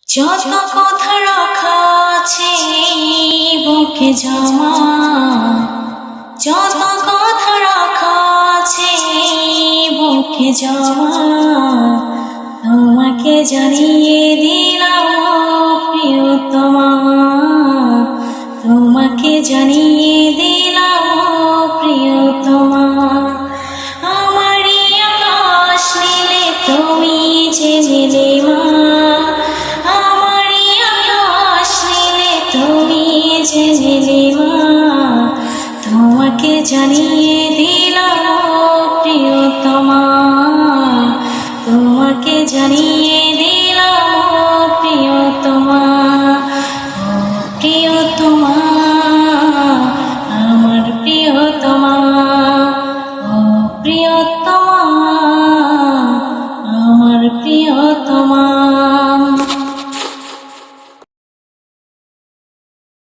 যত কথা রাখা আছে বুকে জমা, যত কথা রাখা আছে বুকে জমা, তোমাকে জানিয়ে দিলাম প্রিয়তমা, তোমাকে জানিয়ে দিলাম প্রিয়তমা। আমারই আকাশ নীলে তুমি যে নীলে মা, আমারই আকাশ নীলে তুমি যে নীলে মা, তোমাকে জানিয়ে